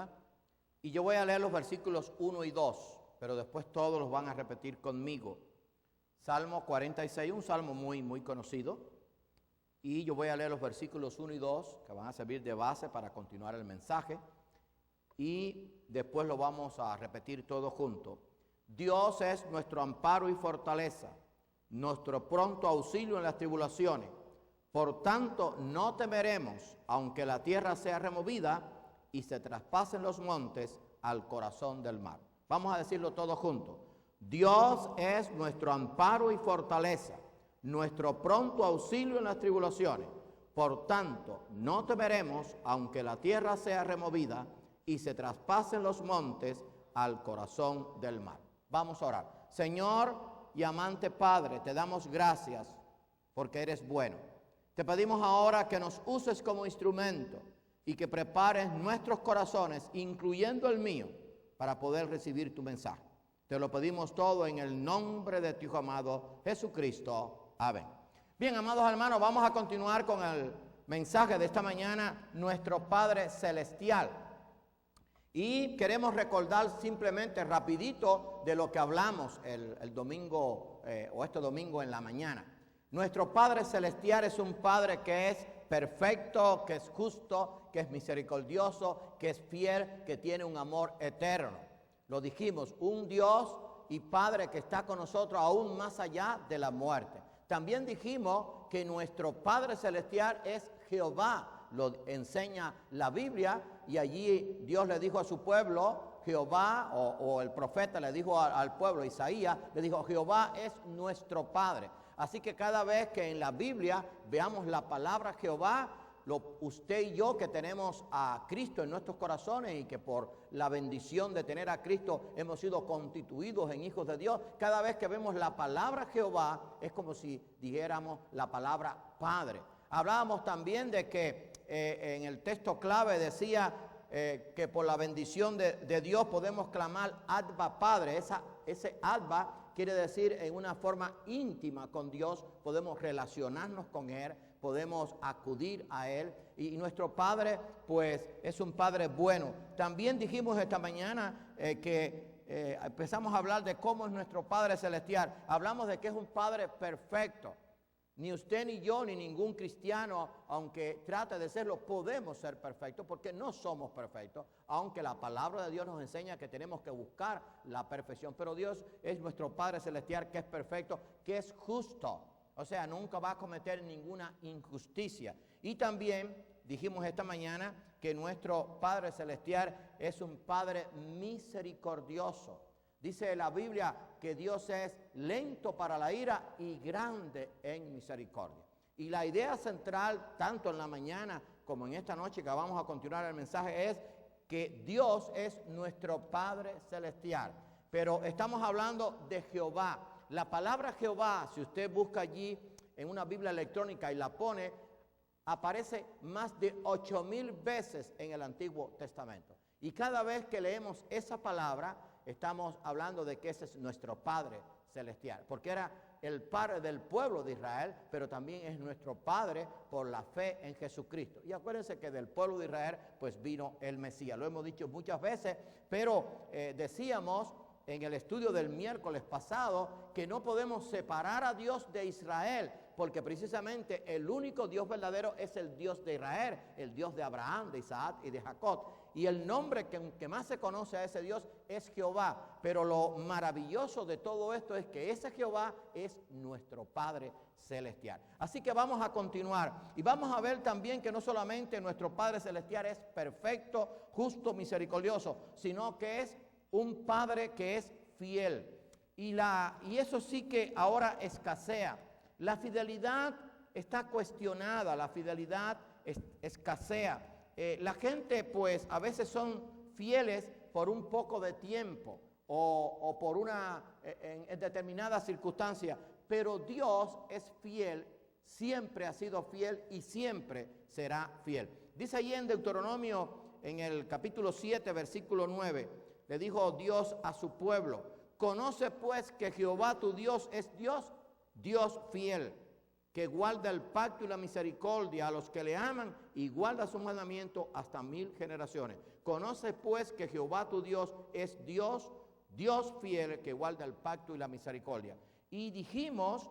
bíblica y yo voy a leer los versículos 1 y 2, pero después todos los van a repetir conmigo. Salmo 46, un salmo muy conocido, y yo voy a leer los versículos 1 y 2 que van a servir de base para continuar el mensaje y después lo vamos a repetir todos juntos. Dios es nuestro amparo y fortaleza, nuestro pronto auxilio en las tribulaciones. Por tanto, no temeremos, aunque la tierra sea removida y se traspasen los montes al corazón del mar. Vamos a decirlo todos juntos. Dios es nuestro amparo y fortaleza, nuestro pronto auxilio en las tribulaciones. Por tanto, no temeremos, aunque la tierra sea removida y se traspasen los montes al corazón del mar. Vamos a orar. Señor y amante Padre, te damos gracias porque eres bueno. Te pedimos ahora que nos uses como instrumento y que prepares nuestros corazones, incluyendo el mío, para poder recibir tu mensaje. Te lo pedimos todo en el nombre de tu Hijo amado Jesucristo. Amén. Bien, amados hermanos, vamos a continuar con el mensaje de esta mañana, nuestro Padre Celestial. Y queremos recordar simplemente rapidito de lo que hablamos el domingo o este domingo en la mañana. Nuestro Padre Celestial es un Padre que es perfecto, que es justo, que es misericordioso, que es fiel, que tiene un amor eterno. Lo dijimos, un Dios y Padre que está con nosotros aún más allá de la muerte. También dijimos que nuestro Padre Celestial es Jehová, lo enseña la Biblia, y allí Dios le dijo a su pueblo, Jehová, o el profeta le dijo al pueblo, Isaías, le dijo, Jehová es nuestro Padre. Así que cada vez que en la Biblia veamos la palabra Jehová, usted y yo que tenemos a Cristo en nuestros corazones y que por la bendición de tener a Cristo hemos sido constituidos en hijos de Dios, cada vez que vemos la palabra Jehová es como si dijéramos la palabra Padre. Hablábamos también de que en el texto clave decía que por la bendición de Dios podemos clamar Abba Padre. Ese Abba quiere decir en una forma íntima con Dios, podemos relacionarnos con Él, podemos acudir a Él, y nuestro Padre pues es un Padre bueno. También dijimos esta mañana que empezamos a hablar de cómo es nuestro Padre Celestial. Hablamos de que es un Padre perfecto. Ni usted ni yo ni ningún cristiano, aunque trate de serlo, podemos ser perfectos porque no somos perfectos, aunque la palabra de Dios nos enseña que tenemos que buscar la perfección. Pero Dios es nuestro Padre Celestial que es perfecto, que es justo. O sea, nunca va a cometer ninguna injusticia. Y también dijimos esta mañana que nuestro Padre Celestial es un Padre misericordioso. Dice la Biblia que Dios es lento para la ira y grande en misericordia. Y la idea central, tanto en la mañana como en esta noche que vamos a continuar el mensaje, es que Dios es nuestro Padre Celestial. Pero estamos hablando de Jehová. La palabra Jehová, si usted busca allí en una Biblia electrónica y la pone, aparece más de 8,000 veces en el Antiguo Testamento. Y cada vez que leemos esa palabra, estamos hablando de que ese es nuestro Padre Celestial, porque era el Padre del pueblo de Israel, pero también es nuestro Padre por la fe en Jesucristo. Y acuérdense que del pueblo de Israel pues vino el Mesías. Lo hemos dicho muchas veces, pero decíamos en el estudio del miércoles pasado que no podemos separar a Dios de Israel, porque precisamente el único Dios verdadero es el Dios de Israel, el Dios de Abraham, de Isaac y de Jacob. Y el nombre que más se conoce a ese Dios es Jehová. Pero lo maravilloso de todo esto es que ese Jehová es nuestro Padre Celestial. Así que vamos a continuar y vamos a ver también que no solamente nuestro Padre Celestial es perfecto, justo, misericordioso, sino que es un Padre que es fiel. Y eso sí que ahora escasea. La fidelidad está cuestionada, la fidelidad escasea. La gente pues a veces son fieles por un poco de tiempo o por en determinadas circunstancias, pero Dios es fiel, siempre ha sido fiel y siempre será fiel. Dice allí en Deuteronomio, en el capítulo 7, versículo 9, le dijo Dios a su pueblo: conoce pues que Jehová tu Dios es Dios, Dios fiel, que guarda el pacto y la misericordia a los que le aman y guarda su mandamiento hasta 1000 generaciones. Conoce pues que Jehová tu Dios es Dios, Dios fiel, que guarda el pacto y la misericordia. Y dijimos,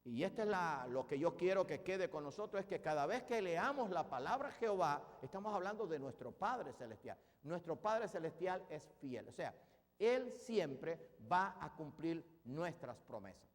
y esto es lo que yo quiero que quede con nosotros, es que cada vez que leamos la palabra Jehová, estamos hablando de nuestro Padre Celestial. Nuestro Padre Celestial es fiel, o sea, Él siempre va a cumplir nuestras promesas.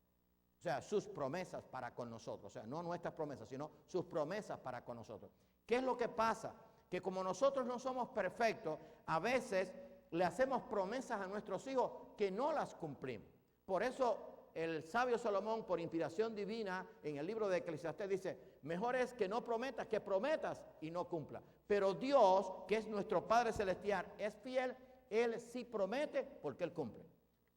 O sea, sus promesas para con nosotros, o sea, no nuestras promesas, sino sus promesas para con nosotros. ¿Qué es lo que pasa? Que como nosotros no somos perfectos, a veces le hacemos promesas a nuestros hijos que no las cumplimos. Por eso el sabio Salomón, por inspiración divina, en el libro de Eclesiastés dice, mejor es que no prometas, que prometas y no cumplas. Pero Dios, que es nuestro Padre Celestial, es fiel, Él sí promete porque Él cumple.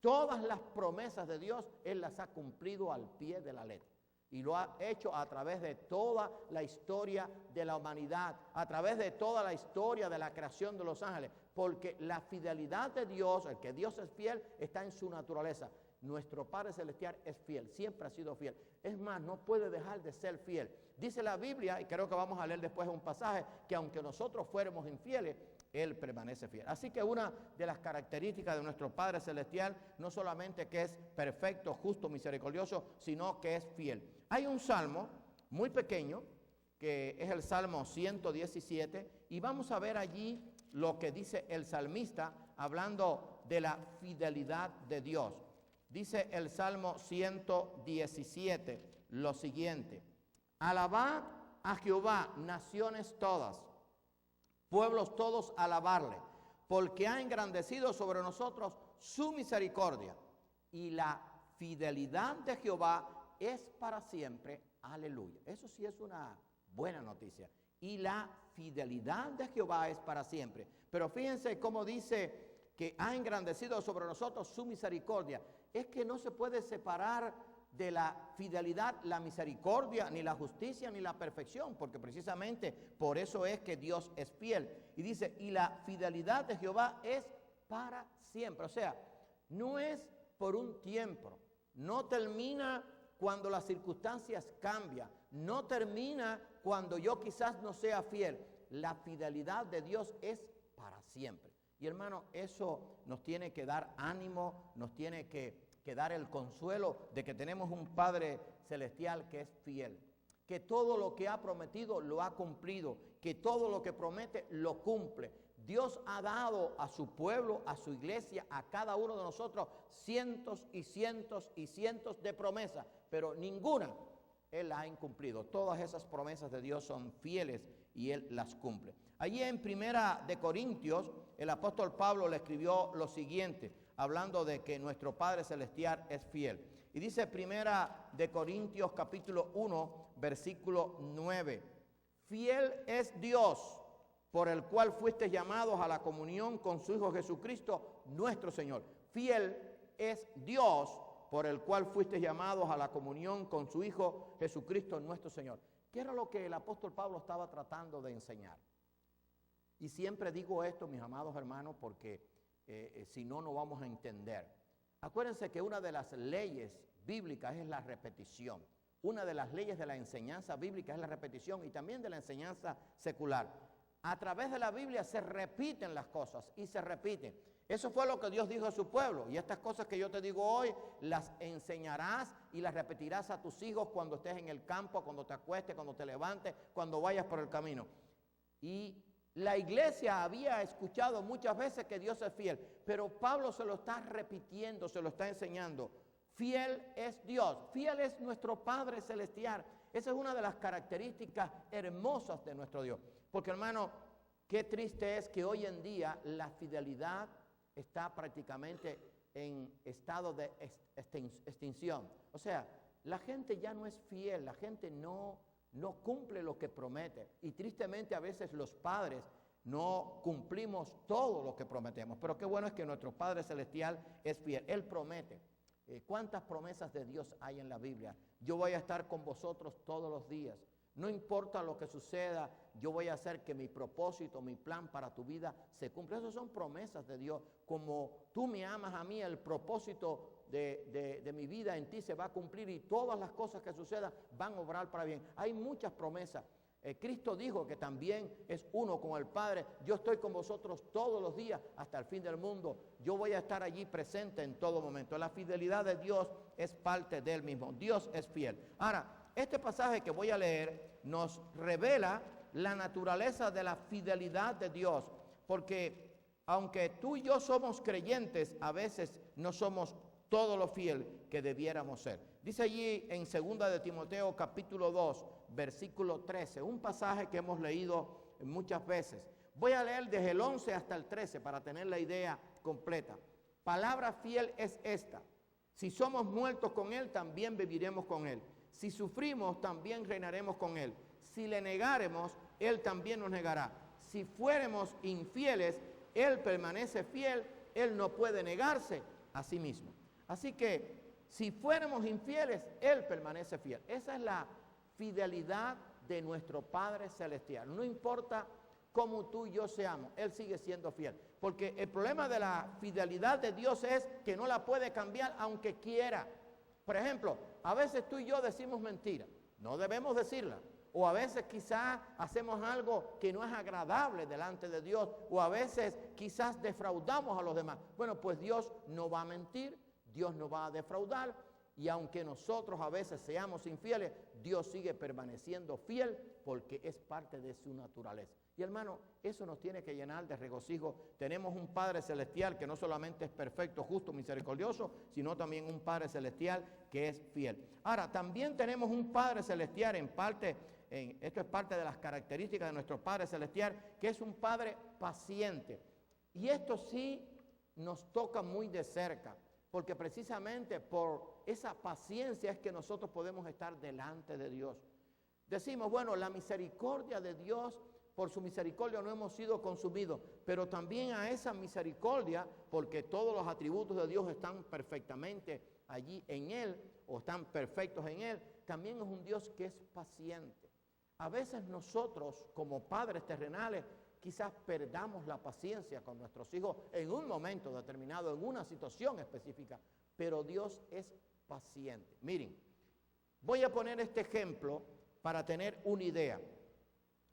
Todas las promesas de Dios, Él las ha cumplido al pie de la letra. Y lo ha hecho a través de toda la historia de la humanidad, a través de toda la historia de la creación de los ángeles. Porque la fidelidad de Dios, el que Dios es fiel, está en su naturaleza. Nuestro Padre Celestial es fiel, siempre ha sido fiel. Es más, no puede dejar de ser fiel. Dice la Biblia, y creo que vamos a leer después un pasaje, que aunque nosotros fuéramos infieles, Él permanece fiel. Así que una de las características de nuestro Padre Celestial, no solamente que es perfecto, justo, misericordioso, sino que es fiel. Hay un salmo muy pequeño, que es el Salmo 117, y vamos a ver allí lo que dice el salmista, hablando de la fidelidad de Dios. Dice el Salmo 117 lo siguiente: alabad a Jehová, naciones todas, pueblos todos alabarle, porque ha engrandecido sobre nosotros su misericordia, y la fidelidad de Jehová es para siempre. Aleluya. Eso sí es una buena noticia. Y la fidelidad de Jehová es para siempre. Pero fíjense cómo dice que ha engrandecido sobre nosotros su misericordia. Es que no se puede separar de la fidelidad la misericordia, ni la justicia, ni la perfección, porque precisamente por eso es que Dios es fiel. Y dice, y la fidelidad de Jehová es para siempre. O sea, no es por un tiempo, no termina cuando las circunstancias cambian, no termina cuando yo quizás no sea fiel. La fidelidad de Dios es para siempre. Y hermano, eso nos tiene que dar ánimo, nos tiene que dar el consuelo de que tenemos un Padre Celestial que es fiel, que todo lo que ha prometido lo ha cumplido, que todo lo que promete lo cumple. Dios ha dado a su pueblo, a su iglesia, a cada uno de nosotros cientos y cientos y cientos de promesas, pero ninguna Él la ha incumplido. Todas esas promesas de Dios son fieles y Él las cumple. Allí en Primera de Corintios, el apóstol Pablo le escribió lo siguiente, hablando de que nuestro Padre Celestial es fiel. Y dice Primera de Corintios capítulo 1, versículo 9. Fiel es Dios, por el cual fuiste llamados a la comunión con su Hijo Jesucristo, nuestro Señor. Fiel es Dios, por el cual fuiste llamados a la comunión con su Hijo Jesucristo, nuestro Señor. ¿Qué era lo que el apóstol Pablo estaba tratando de enseñar? Y siempre digo esto, mis amados hermanos, porque si no, no vamos a entender. Acuérdense que una de las leyes bíblicas es la repetición. Una de las leyes de la enseñanza bíblica es la repetición y también de la enseñanza secular. A través de la Biblia se repiten las cosas y se repiten. Eso fue lo que Dios dijo a su pueblo. Y estas cosas que yo te digo hoy, las enseñarás y las repetirás a tus hijos cuando estés en el campo, cuando te acuestes, cuando te levantes, cuando vayas por el camino. Y la iglesia había escuchado muchas veces que Dios es fiel, pero Pablo se lo está repitiendo, se lo está enseñando. Fiel es Dios, fiel es nuestro Padre Celestial. Esa es una de las características hermosas de nuestro Dios. Porque hermano, qué triste es que hoy en día la fidelidad está prácticamente en estado de extinción. O sea, la gente ya no es fiel, la gente no cumple lo que promete. Y tristemente a veces los padres no cumplimos todo lo que prometemos. Pero qué bueno es que nuestro Padre Celestial es fiel. Él promete. ¿Cuántas promesas de Dios hay en la Biblia? Yo voy a estar con vosotros todos los días. No importa lo que suceda, yo voy a hacer que mi propósito, mi plan para tu vida se cumpla. Esas son promesas de Dios. Como tú me amas a mí, el propósito de mi vida en ti se va a cumplir y todas las cosas que sucedan van a obrar para bien. Hay muchas promesas. Cristo dijo que también es uno con el Padre. Yo estoy con vosotros todos los días hasta el fin del mundo. Yo voy a estar allí presente en todo momento. La fidelidad de Dios es parte de Él mismo. Dios es fiel. Ahora, este pasaje que voy a leer nos revela la naturaleza de la fidelidad de Dios. Porque aunque tú y yo somos creyentes, a veces no somos todo lo fiel que debiéramos ser. Dice allí en 2 de Timoteo capítulo 2, versículo 13, un pasaje que hemos leído muchas veces. Voy a leer desde el 11 hasta el 13 para tener la idea completa. Palabra fiel es esta: si somos muertos con Él, también viviremos con Él. Si sufrimos, también reinaremos con Él. Si le negáremos, Él también nos negará. Si fuéramos infieles, Él permanece fiel, Él no puede negarse a sí mismo. Así que, si fuéramos infieles, Él permanece fiel. Esa es la fidelidad de nuestro Padre Celestial. No importa cómo tú y yo seamos, Él sigue siendo fiel. Porque el problema de la fidelidad de Dios es que no la puede cambiar aunque quiera. Por ejemplo, a veces tú y yo decimos mentiras, no debemos decirla. O a veces quizás hacemos algo que no es agradable delante de Dios. O a veces quizás defraudamos a los demás. Bueno, pues Dios no va a mentir, Dios no va a defraudar. Y aunque nosotros a veces seamos infieles, Dios sigue permaneciendo fiel porque es parte de su naturaleza. Y hermano, eso nos tiene que llenar de regocijo. Tenemos un Padre Celestial que no solamente es perfecto, justo, misericordioso, sino también un Padre Celestial que es fiel. Ahora, también tenemos un Padre Celestial esto es parte de las características de nuestro Padre Celestial, que es un Padre paciente. Y esto sí nos toca muy de cerca, porque precisamente por esa paciencia es que nosotros podemos estar delante de Dios. Decimos, bueno, la misericordia de Dios, por su misericordia no hemos sido consumidos, pero también a esa misericordia, porque todos los atributos de Dios están perfectamente allí en Él, o están perfectos en Él, también es un Dios que es paciente. A veces nosotros, como padres terrenales, quizás perdamos la paciencia con nuestros hijos en un momento determinado, en una situación específica, pero Dios es paciente. Miren, voy a poner este ejemplo para tener una idea.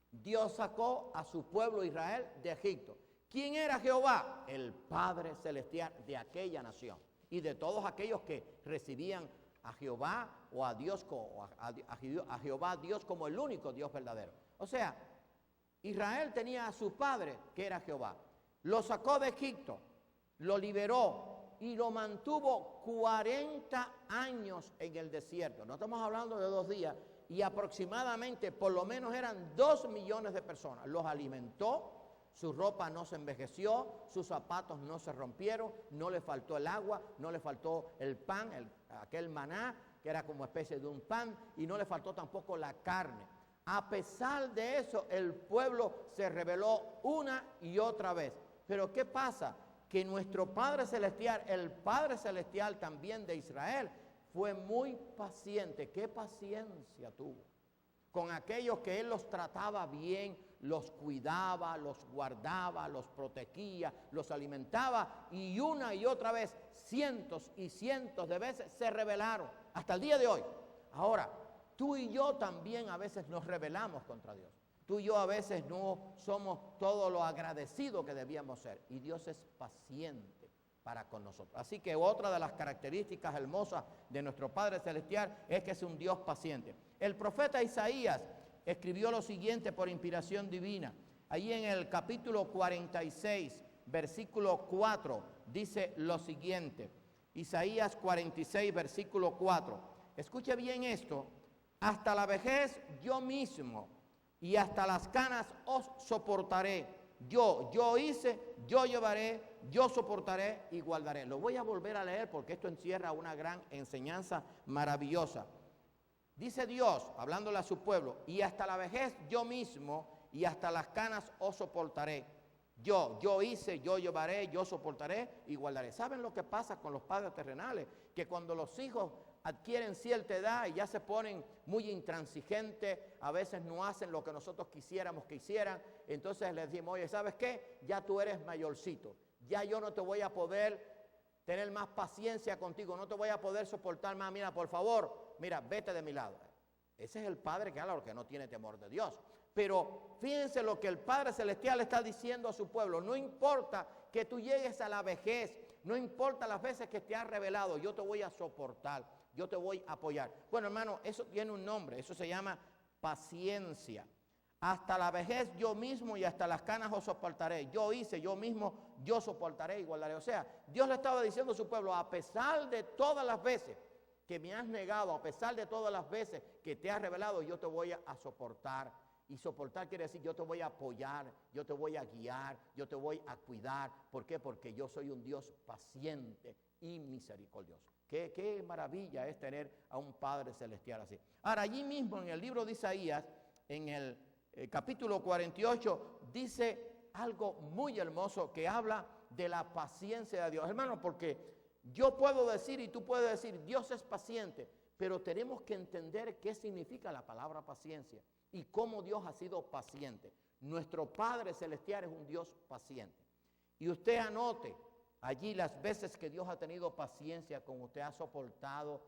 Dios sacó a su pueblo Israel de Egipto. ¿Quién era Jehová? El Padre Celestial de aquella nación y de todos aquellos que recibían a Jehová o a Dios, a Jehová Dios como el único Dios verdadero. O sea, Israel tenía a su padre, que era Jehová. Lo sacó de Egipto, lo liberó y lo mantuvo 40 años en el desierto. No estamos hablando de 2 días. Y aproximadamente, por lo menos eran 2 millones de personas. Los alimentó, su ropa no se envejeció, sus zapatos no se rompieron, no le faltó el agua, no le faltó el pan, aquel maná, que era como especie de un pan, y no le faltó tampoco la carne. A pesar de eso, el pueblo se rebeló una y otra vez. Pero ¿qué pasa? Que nuestro Padre Celestial, el Padre Celestial también de Israel, fue muy paciente. ¿Qué paciencia tuvo? Con aquellos que Él los trataba bien, los cuidaba, los guardaba, los protegía, los alimentaba, y una y otra vez, cientos y cientos de veces se rebelaron, hasta el día de hoy. Ahora, tú y yo también a veces nos rebelamos contra Dios. Tú y yo a veces no somos todo lo agradecidos que debíamos ser, y Dios es paciente para con nosotros. Así que otra de las características hermosas de nuestro Padre Celestial es que es un Dios paciente. El profeta Isaías escribió lo siguiente por inspiración divina. Allí en el capítulo 46, versículo 4, dice lo siguiente. Isaías 46, versículo 4. Escuche bien esto. Hasta la vejez yo mismo y hasta las canas os soportaré. Yo hice, yo llevaré, yo soportaré y guardaré. Lo voy a volver a leer porque esto encierra una gran enseñanza maravillosa. Dice Dios, hablándole a su pueblo, y hasta la vejez yo mismo y hasta las canas os soportaré. Yo hice, yo llevaré, yo soportaré y guardaré. ¿Saben lo que pasa con los padres terrenales? Que cuando los hijos adquieren cierta edad y ya se ponen muy intransigentes, a veces no hacen lo que nosotros quisiéramos que hicieran, entonces les decimos, oye, ¿sabes qué? Ya tú eres mayorcito, ya yo no te voy a poder tener más paciencia contigo, no te voy a poder soportar más, mira, por favor, mira, vete de mi lado. Ese es el padre que habla porque no tiene temor de Dios. Pero fíjense lo que el Padre Celestial está diciendo a su pueblo. No importa que tú llegues a la vejez, no importa las veces que te has revelado, yo te voy a soportar, yo te voy a apoyar. Bueno, hermano, eso tiene un nombre, eso se llama paciencia. Hasta la vejez yo mismo y hasta las canas os soportaré. Yo hice, yo mismo, yo soportaré y guardaré. O sea, Dios le estaba diciendo a su pueblo, a pesar de todas las veces que me has negado, a pesar de todas las veces que te has revelado, yo te voy a soportar. Y soportar quiere decir yo te voy a apoyar, yo te voy a guiar, yo te voy a cuidar. ¿Por qué? Porque yo soy un Dios paciente y misericordioso. Qué maravilla es tener a un Padre Celestial así. Ahora, allí mismo en el libro de Isaías, en el capítulo 48, dice algo muy hermoso que habla de la paciencia de Dios. Hermano, porque yo puedo decir y tú puedes decir, Dios es paciente, pero tenemos que entender qué significa la palabra paciencia y cómo Dios ha sido paciente. Nuestro Padre Celestial es un Dios paciente. Y usted anote allí las veces que Dios ha tenido paciencia con usted, ha soportado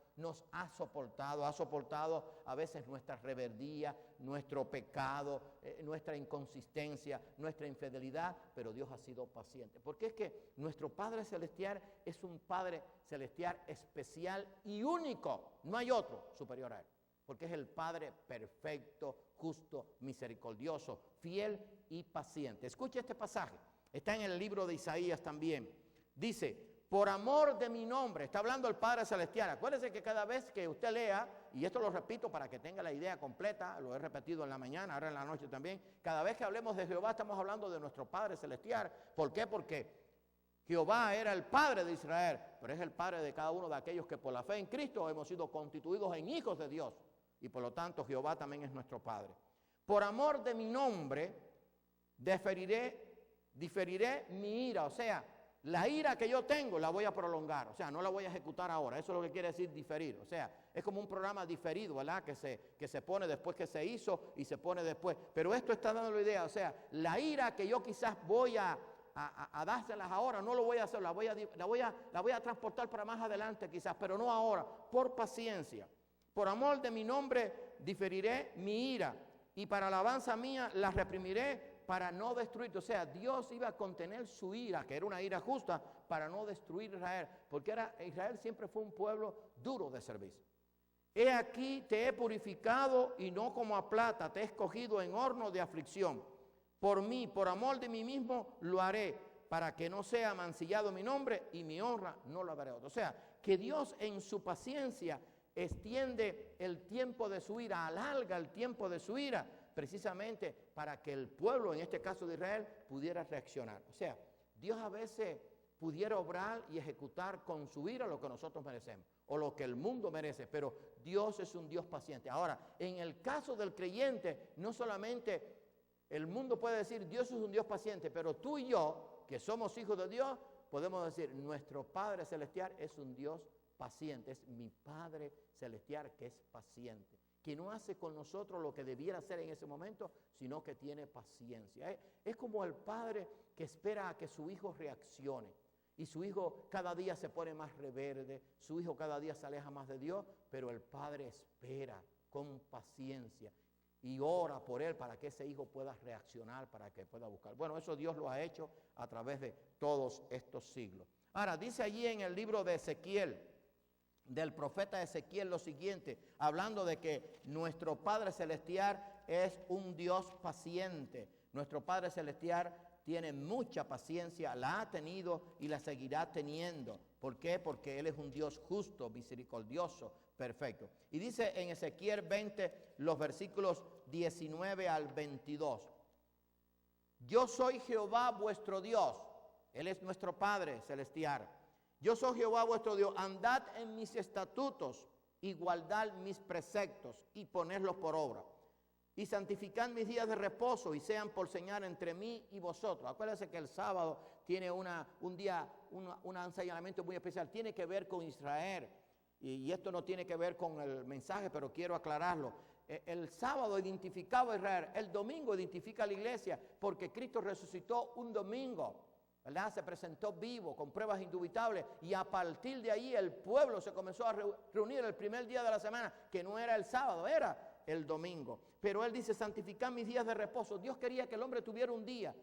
a veces nuestra rebeldía, nuestro pecado, nuestra inconsistencia, nuestra infidelidad, pero Dios ha sido paciente. Porque es que nuestro Padre Celestial es un Padre Celestial especial y único, no hay otro superior a Él. Porque es el Padre perfecto, justo, misericordioso, fiel y paciente. Escuche este pasaje, está en el libro de Isaías también. Dice, por amor de mi nombre, está hablando el Padre Celestial. Acuérdese que cada vez que usted lea, y esto lo repito para que tenga la idea completa, lo he repetido en la mañana, ahora en la noche también, cada vez que hablemos de Jehová estamos hablando de nuestro Padre Celestial. ¿Por qué? Porque Jehová era el Padre de Israel, pero es el Padre de cada uno de aquellos que por la fe en Cristo hemos sido constituidos en hijos de Dios. Y por lo tanto Jehová también es nuestro Padre. Por amor de mi nombre, diferiré mi ira, o sea, la ira que yo tengo la voy a prolongar, o sea, no la voy a ejecutar ahora. Eso es lo que quiere decir diferir, o sea, es como un programa diferido, ¿verdad? Que se pone después que se hizo y se pone después. Pero esto está dando la idea, o sea, la ira que yo quizás voy a dárselas ahora, no lo voy a hacer, la voy a transportar para más adelante quizás, pero no ahora, por paciencia. Por amor de mi nombre diferiré mi ira y para alabanza mía la reprimiré para no destruirte. O sea, Dios iba a contener su ira, que era una ira justa, para no destruir Israel, porque Israel siempre fue un pueblo duro de servicio. He aquí te he purificado y no como a plata, te he escogido en horno de aflicción. Por mí, por amor de mí mismo, lo haré, para que no sea mancillado mi nombre y mi honra no lo daré otro. O sea, que Dios en su paciencia extiende el tiempo de su ira, alarga el tiempo de su ira, precisamente para que el pueblo, en este caso de Israel, pudiera reaccionar. O sea, Dios a veces pudiera obrar y ejecutar con su ira lo que nosotros merecemos, o lo que el mundo merece, pero Dios es un Dios paciente. Ahora, en el caso del creyente, no solamente el mundo puede decir Dios es un Dios paciente, pero tú y yo, que somos hijos de Dios, podemos decir nuestro Padre Celestial es un Dios paciente, es mi Padre Celestial que es paciente, que no hace con nosotros lo que debiera hacer en ese momento, sino que tiene paciencia. Es como el padre que espera a que su hijo reaccione, y su hijo cada día se pone más rebelde, su hijo cada día se aleja más de Dios, pero el padre espera con paciencia y ora por él para que ese hijo pueda reaccionar, para que pueda buscar. Bueno, eso Dios lo ha hecho a través de todos estos siglos. Ahora, dice allí en el libro de Ezequiel, del profeta Ezequiel, lo siguiente, hablando de que nuestro Padre Celestial es un Dios paciente. Nuestro Padre Celestial tiene mucha paciencia, la ha tenido y la seguirá teniendo. ¿Por qué? Porque Él es un Dios justo, misericordioso, perfecto. Y dice en Ezequiel 20, los versículos 19 al 22. Yo soy Jehová vuestro Dios. Él es nuestro Padre Celestial. Yo soy Jehová vuestro Dios, andad en mis estatutos y guardad mis preceptos y ponedlos por obra. Y santificad mis días de reposo y sean por señal entre mí y vosotros. Acuérdense que el sábado tiene un señalamiento muy especial, tiene que ver con Israel. Y esto no tiene que ver con el mensaje, pero quiero aclararlo. El sábado identificaba a Israel, el domingo identifica a la iglesia, porque Cristo resucitó un domingo. ¿Verdad? Se presentó vivo, con pruebas indubitables, y a partir de ahí el pueblo se comenzó a reunir el primer día de la semana, que no era el sábado, era el domingo. Pero él dice, santificad mis días de reposo. Dios quería que el hombre tuviera un día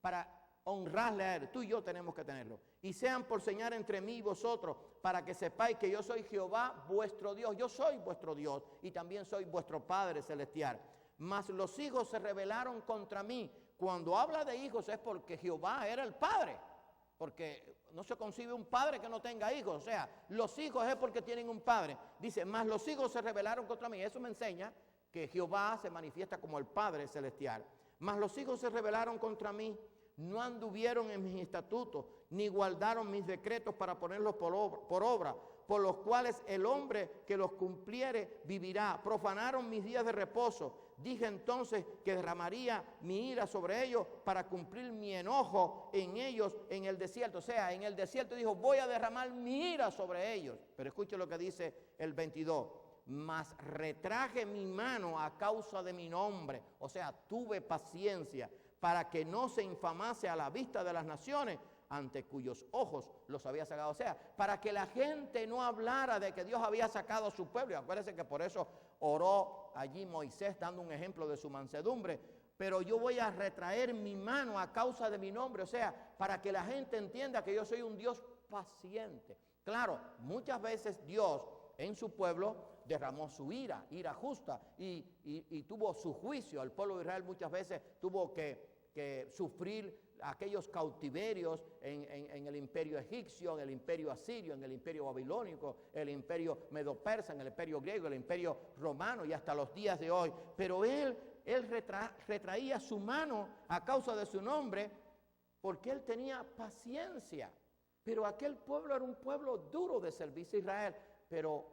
para honrarle a él. Tú y yo tenemos que tenerlo. Y sean por señal entre mí y vosotros, para que sepáis que yo soy Jehová vuestro Dios. Yo soy vuestro Dios y también soy vuestro Padre celestial. Mas los hijos se rebelaron contra mí. Cuando habla de hijos es porque Jehová era el Padre. Porque no se concibe un padre que no tenga hijos. O sea, los hijos es porque tienen un padre. Dice, mas los hijos se rebelaron contra mí. Eso me enseña que Jehová se manifiesta como el Padre celestial. Mas los hijos se rebelaron contra mí. No anduvieron en mis estatutos, ni guardaron mis decretos para ponerlos por obra, por los cuales el hombre que los cumpliere vivirá. Profanaron mis días de reposo. Dije entonces que derramaría mi ira sobre ellos para cumplir mi enojo en ellos en el desierto. O sea, en el desierto dijo, voy a derramar mi ira sobre ellos. Pero escuche lo que dice el 22. Mas retraje mi mano a causa de mi nombre. O sea, tuve paciencia para que no se infamase a la vista de las naciones ante cuyos ojos los había sacado. O sea, para que la gente no hablara de que Dios había sacado a su pueblo. Y acuérdense que por eso oró allí Moisés dando un ejemplo de su mansedumbre. Pero yo voy a retraer mi mano a causa de mi nombre. O sea, para que la gente entienda que yo soy un Dios paciente. Claro, muchas veces Dios en su pueblo derramó su ira justa y tuvo su juicio. El pueblo de Israel muchas veces tuvo que sufrir aquellos cautiverios en el imperio egipcio, en el imperio asirio, en el imperio babilónico, el imperio medo-persa, en el imperio griego, el imperio romano y hasta los días de hoy. Pero él retraía su mano a causa de su nombre porque él tenía paciencia. Pero aquel pueblo era un pueblo duro de servicio a Israel. Pero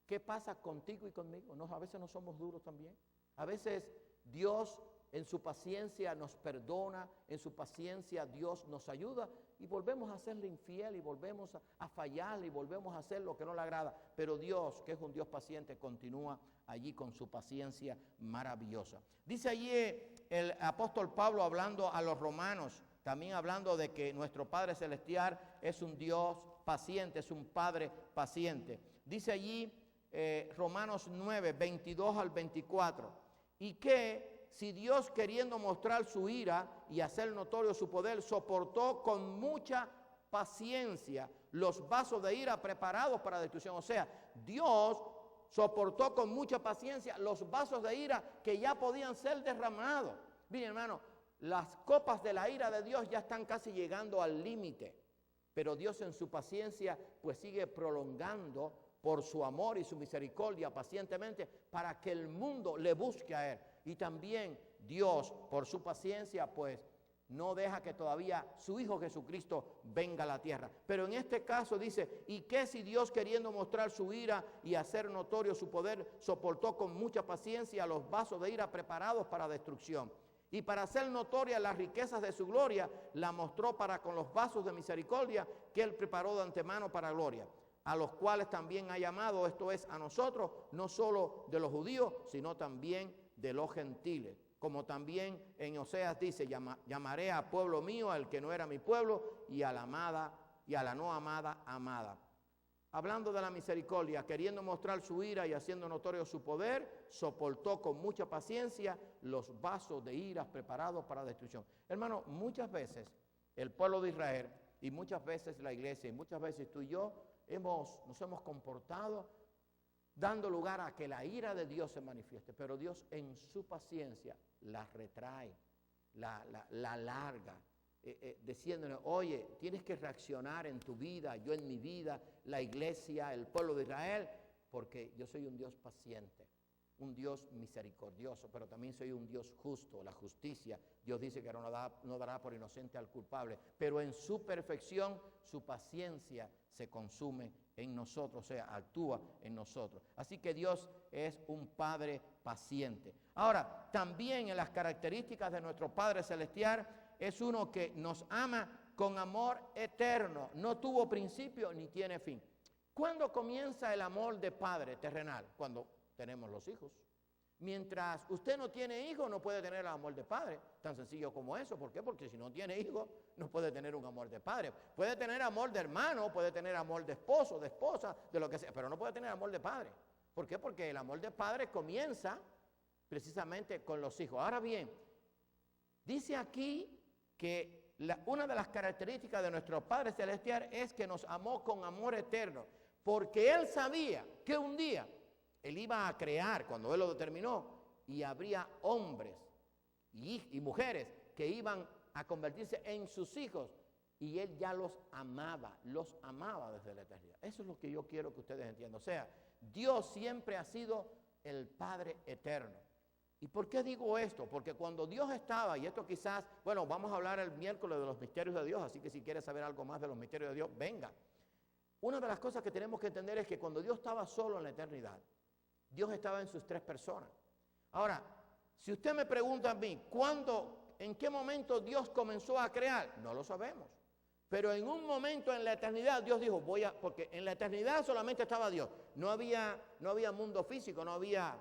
¿qué pasa contigo y conmigo? A veces no somos duros también. A veces Dios en su paciencia nos perdona, en su paciencia Dios nos ayuda y volvemos a serle infiel y volvemos a fallarle y volvemos a hacer lo que no le agrada. Pero Dios, que es un Dios paciente, continúa allí con su paciencia maravillosa. Dice allí el apóstol Pablo hablando a los romanos, también hablando de que nuestro Padre Celestial es un Dios paciente, es un Padre paciente. Dice allí Romanos 9, 22 al 24, y que si Dios, queriendo mostrar su ira y hacer notorio su poder, soportó con mucha paciencia los vasos de ira preparados para destrucción. O sea, Dios soportó con mucha paciencia los vasos de ira que ya podían ser derramados. Miren, hermano, las copas de la ira de Dios ya están casi llegando al límite, pero Dios en su paciencia pues sigue prolongando por su amor y su misericordia pacientemente para que el mundo le busque a Él. Y también Dios, por su paciencia, pues no deja que todavía su Hijo Jesucristo venga a la tierra. Pero en este caso dice, ¿y qué si Dios, queriendo mostrar su ira y hacer notorio su poder, soportó con mucha paciencia los vasos de ira preparados para destrucción? Y para hacer notorias las riquezas de su gloria, la mostró para con los vasos de misericordia que Él preparó de antemano para gloria, a los cuales también ha llamado, esto es, a nosotros, no solo de los judíos, sino también de los gentiles. Como también en Oseas dice, llamaré a pueblo mío al que no era mi pueblo, y a la amada y a la no amada, amada. Hablando de la misericordia, queriendo mostrar su ira y haciendo notorio su poder, soportó con mucha paciencia los vasos de ira preparados para destrucción. Hermano, muchas veces el pueblo de Israel y muchas veces la iglesia y muchas veces tú y yo nos hemos comportado dando lugar a que la ira de Dios se manifieste, pero Dios en su paciencia la retrae, la larga, diciéndole, oye, tienes que reaccionar en tu vida, yo en mi vida, la iglesia, el pueblo de Israel, porque yo soy un Dios paciente, un Dios misericordioso, pero también soy un Dios justo, la justicia. Dios dice que no dará por inocente al culpable, pero en su perfección, su paciencia se consume en nosotros, o sea, actúa en nosotros. Así que Dios es un Padre paciente. Ahora, también en las características de nuestro Padre Celestial, es uno que nos ama con amor eterno, no tuvo principio ni tiene fin. ¿Cuándo comienza el amor de padre terrenal? Cuando tenemos los hijos. Mientras usted no tiene hijos, no puede tener el amor de padre, tan sencillo como eso. ¿Por qué? Porque si no tiene hijos, no puede tener un amor de padre. Puede tener amor de hermano, puede tener amor de esposo, de esposa, de lo que sea, pero no puede tener amor de padre. ¿Por qué? Porque el amor de padre comienza precisamente con los hijos. Ahora bien, dice aquí que una de las características de nuestro Padre Celestial es que nos amó con amor eterno, porque Él sabía que un día Él iba a crear, cuando Él lo determinó, y habría hombres y mujeres que iban a convertirse en sus hijos, y Él ya los amaba desde la eternidad. Eso es lo que yo quiero que ustedes entiendan. O sea, Dios siempre ha sido el Padre eterno. ¿Y por qué digo esto? Porque cuando Dios estaba, y esto quizás, bueno, vamos a hablar el miércoles de los misterios de Dios, así que si quieres saber algo más de los misterios de Dios, venga. Una de las cosas que tenemos que entender es que cuando Dios estaba solo en la eternidad, Dios estaba en sus tres personas. Ahora, si usted me pregunta a mí, en qué momento Dios comenzó a crear? No lo sabemos. Pero en un momento en la eternidad Dios dijo, porque en la eternidad solamente estaba Dios. No había mundo físico, no había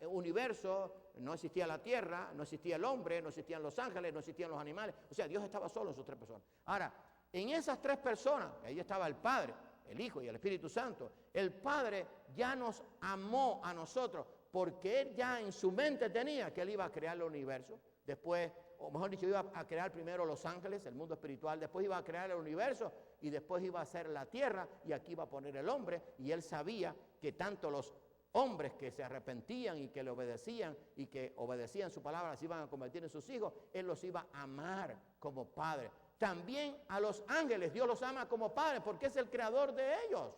universo, no existía la tierra, no existía el hombre, no existían los ángeles, no existían los animales. O sea, Dios estaba solo en sus tres personas. Ahora, en esas tres personas, ahí estaba el Padre, el Hijo y el Espíritu Santo, el Padre ya nos amó a nosotros porque Él ya en su mente tenía que Él iba a crear el universo. Después, o mejor dicho, iba a crear primero los ángeles, el mundo espiritual, después iba a crear el universo y después iba a hacer la tierra y aquí iba a poner el hombre, y Él sabía que tanto los hombres que se arrepentían y que le obedecían y que obedecían su palabra se iban a convertir en sus hijos, Él los iba a amar como Padre. También a los ángeles Dios los ama como Padre porque es el creador de ellos.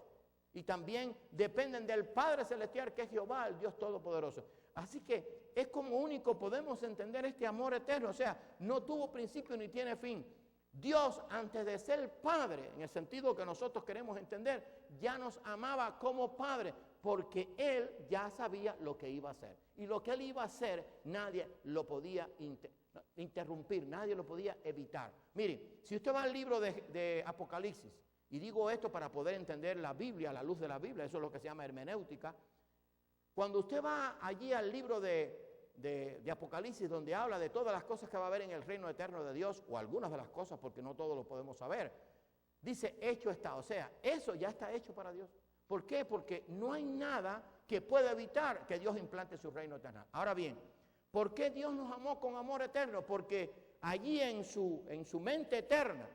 Y también dependen del Padre Celestial, que es Jehová, el Dios Todopoderoso. Así que es como único podemos entender este amor eterno. O sea, no tuvo principio ni tiene fin. Dios, antes de ser Padre, en el sentido que nosotros queremos entender, ya nos amaba como Padre, porque Él ya sabía lo que iba a hacer. Y lo que Él iba a hacer, nadie lo podía interrumpir, nadie lo podía evitar. Miren, si usted va al libro de Apocalipsis, y digo esto para poder entender la Biblia, a la luz de la Biblia, eso es lo que se llama hermenéutica. Cuando usted va allí al libro de Apocalipsis, donde habla de todas las cosas que va a haber en el reino eterno de Dios, o algunas de las cosas, porque no todo lo podemos saber, dice, hecho está. O sea, eso ya está hecho para Dios. ¿Por qué? Porque no hay nada que pueda evitar que Dios implante su reino eterno. Ahora bien, ¿por qué Dios nos amó con amor eterno? Porque allí en su mente eterna,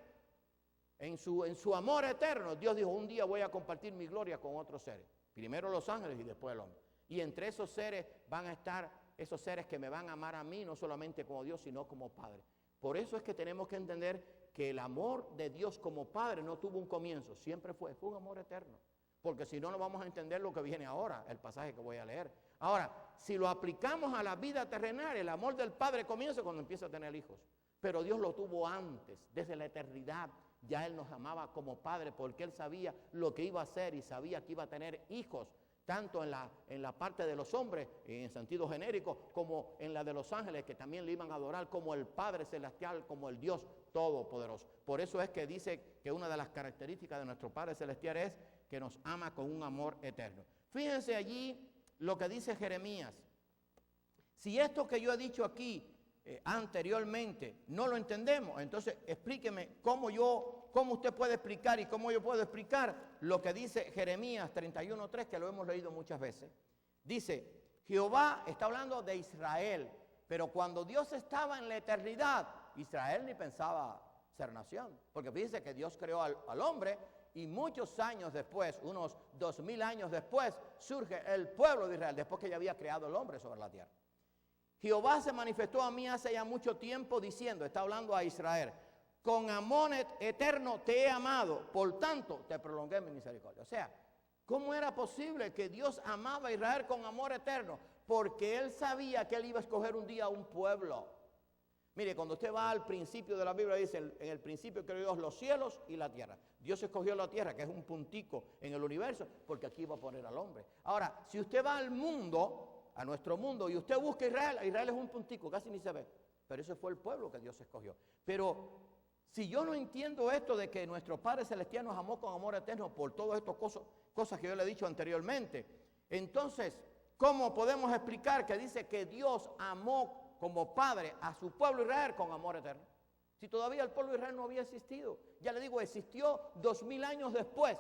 en su amor eterno, Dios dijo, un día voy a compartir mi gloria con otros seres. Primero los ángeles y después el hombre. Y entre esos seres van a estar esos seres que me van a amar a mí, no solamente como Dios, sino como Padre. Por eso es que tenemos que entender que el amor de Dios como Padre no tuvo un comienzo, siempre fue un amor eterno. Porque si no, no vamos a entender lo que viene ahora, el pasaje que voy a leer. Ahora, si lo aplicamos a la vida terrenal, el amor del Padre comienza cuando empieza a tener hijos. Pero Dios lo tuvo antes, desde la eternidad. Ya Él nos amaba como Padre porque Él sabía lo que iba a hacer y sabía que iba a tener hijos, tanto en la parte de los hombres, en sentido genérico, como en la de los ángeles, que también le iban a adorar como el Padre Celestial, como el Dios Todopoderoso. Por eso es que dice que una de las características de nuestro Padre Celestial es que nos ama con un amor eterno. Fíjense allí lo que dice Jeremías. Si esto que yo he dicho aquí anteriormente no lo entendemos, entonces explíqueme cómo usted puede explicar y cómo yo puedo explicar lo que dice Jeremías 31:3, que lo hemos leído muchas veces. Dice, Jehová está hablando de Israel, pero cuando Dios estaba en la eternidad, Israel ni pensaba ser nación, porque fíjense que Dios creó al hombre y muchos años después, unos 2000 años después, surge el pueblo de Israel, después que ya había creado el hombre sobre la tierra. Jehová se manifestó a mí hace ya mucho tiempo diciendo, está hablando a Israel, con amor eterno te he amado, por tanto te prolongué mi misericordia. O sea, ¿cómo era posible que Dios amaba a Israel con amor eterno? Porque Él sabía que Él iba a escoger un día un pueblo. Mire, cuando usted va al principio de la Biblia, dice, en el principio creó Dios los cielos y la tierra. Dios escogió la tierra, que es un puntico en el universo, porque aquí iba a poner al hombre. Ahora, si usted va al mundo, a nuestro mundo, y usted busca Israel es un puntico, casi ni se ve. Pero ese fue el pueblo que Dios escogió. Pero si yo no entiendo esto de que nuestro Padre Celestial nos amó con amor eterno por todas estas cosas que yo le he dicho anteriormente, entonces, ¿cómo podemos explicar que dice que Dios amó como Padre a su pueblo Israel con amor eterno? Si todavía el pueblo de Israel no había existido. Ya le digo, existió 2000 años después.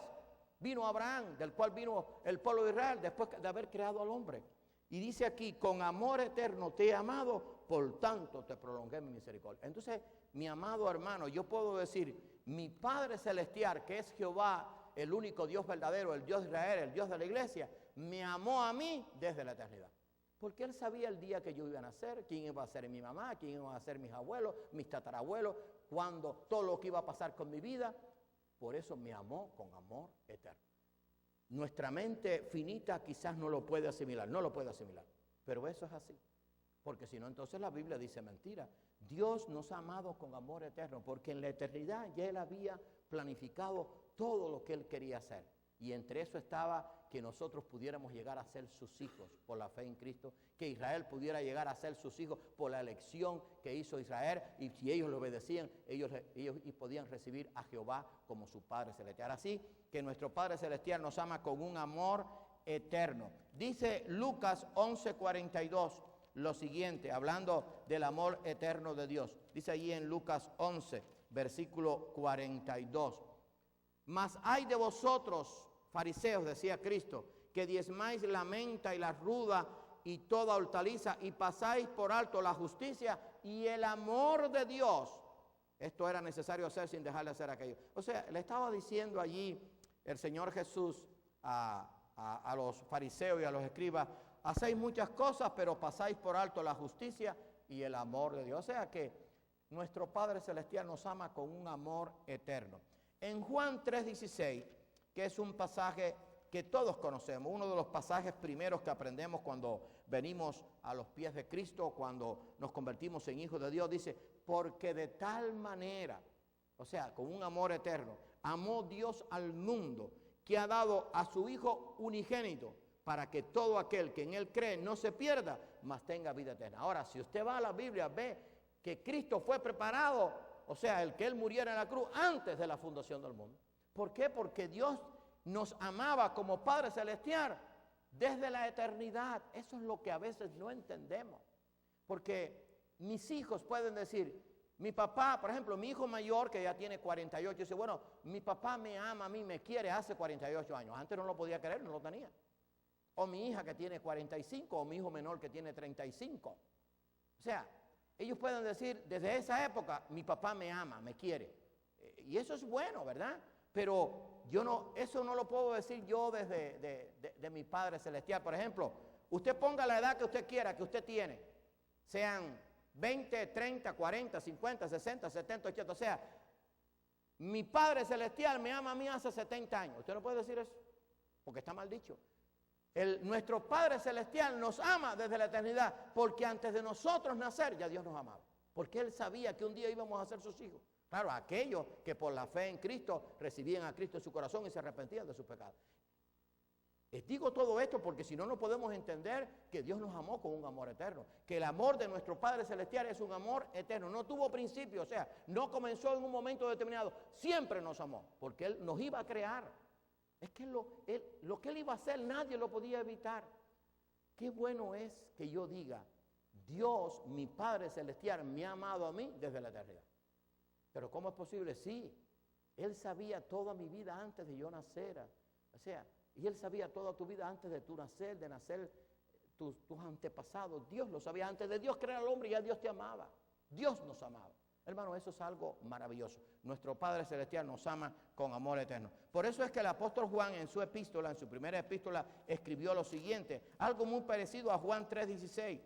Vino Abraham, del cual vino el pueblo de Israel, después de haber creado al hombre. Y dice aquí, con amor eterno te he amado, por tanto te prolongué mi misericordia. Entonces, mi amado hermano, yo puedo decir, mi Padre Celestial, que es Jehová, el único Dios verdadero, el Dios de Israel, el Dios de la iglesia, me amó a mí desde la eternidad. Porque Él sabía el día que yo iba a nacer, quién iba a ser mi mamá, quién iba a ser mis abuelos, mis tatarabuelos, cuando todo lo que iba a pasar con mi vida. Por eso me amó con amor eterno. Nuestra mente finita quizás no lo puede asimilar, pero eso es así. Porque si no, entonces la Biblia dice mentira. Dios nos ha amado con amor eterno, porque en la eternidad ya Él había planificado todo lo que Él quería hacer. Y entre eso estaba que nosotros pudiéramos llegar a ser sus hijos por la fe en Cristo, que Israel pudiera llegar a ser sus hijos por la elección que hizo Israel, y si ellos lo obedecían, ellos podían recibir a Jehová como su Padre Celestial. Así que nuestro Padre Celestial nos ama con un amor eterno. Dice Lucas 11:42 lo siguiente, hablando del amor eterno de Dios. Dice allí en Lucas 11, versículo 42. Mas hay de vosotros, fariseos, decía Cristo, que diezmáis la menta y la ruda y toda hortaliza y pasáis por alto la justicia y el amor de Dios. Esto era necesario hacer sin dejar de hacer aquello. O sea, le estaba diciendo allí el Señor Jesús a los fariseos y a los escribas, hacéis muchas cosas, pero pasáis por alto la justicia y el amor de Dios. O sea que nuestro Padre Celestial nos ama con un amor eterno. En Juan 3:16, que es un pasaje que todos conocemos, uno de los pasajes primeros que aprendemos cuando venimos a los pies de Cristo, cuando nos convertimos en hijos de Dios, dice, porque de tal manera, o sea, con un amor eterno, amó Dios al mundo, que ha dado a su Hijo unigénito, para que todo aquel que en Él cree no se pierda, mas tenga vida eterna. Ahora, si usted va a la Biblia, ve que Cristo fue preparado, o sea, el que Él muriera en la cruz antes de la fundación del mundo. ¿Por qué? Porque Dios nos amaba como Padre Celestial desde la eternidad. Eso es lo que a veces no entendemos. Porque mis hijos pueden decir, mi papá, por ejemplo, mi hijo mayor que ya tiene 48, dice, bueno, mi papá me ama a mí, me quiere hace 48 años. Antes no lo podía creer, no lo tenía. O mi hija que tiene 45, o mi hijo menor que tiene 35. O sea, ellos pueden decir, desde esa época, mi papá me ama, me quiere. Y eso es bueno, ¿verdad? Pero eso no lo puedo decir yo desde de mi Padre Celestial. Por ejemplo, usted ponga la edad que usted quiera, que usted tiene. Sean 20, 30, 40, 50, 60, 70, 80. O sea, mi Padre Celestial me ama a mí hace 70 años. ¿Usted no puede decir eso? Porque está mal dicho. Nuestro Padre Celestial nos ama desde la eternidad, porque antes de nosotros nacer ya Dios nos amaba, porque Él sabía que un día íbamos a ser sus hijos. Claro, aquellos que por la fe en Cristo recibían a Cristo en su corazón y se arrepentían de sus pecados. Les digo todo esto porque si no, no podemos entender que Dios nos amó con un amor eterno, que el amor de nuestro Padre Celestial es un amor eterno, no tuvo principio, o sea, no comenzó en un momento determinado, siempre nos amó, porque Él nos iba a crear. Es que lo que Él iba a hacer nadie lo podía evitar. Qué bueno es que yo diga, Dios, mi Padre Celestial, me ha amado a mí desde la eternidad. Pero ¿cómo es posible? Sí, Él sabía toda mi vida antes de yo nacer. O sea, y Él sabía toda tu vida antes de tu nacer, de nacer tus antepasados. Dios lo sabía antes de Dios crear al hombre, ya Dios te amaba. Dios nos amaba. Hermano, eso es algo maravilloso. Nuestro Padre Celestial nos ama con amor eterno. Por eso es que el apóstol Juan en su epístola, en su primera epístola, escribió lo siguiente, algo muy parecido a Juan 3:16.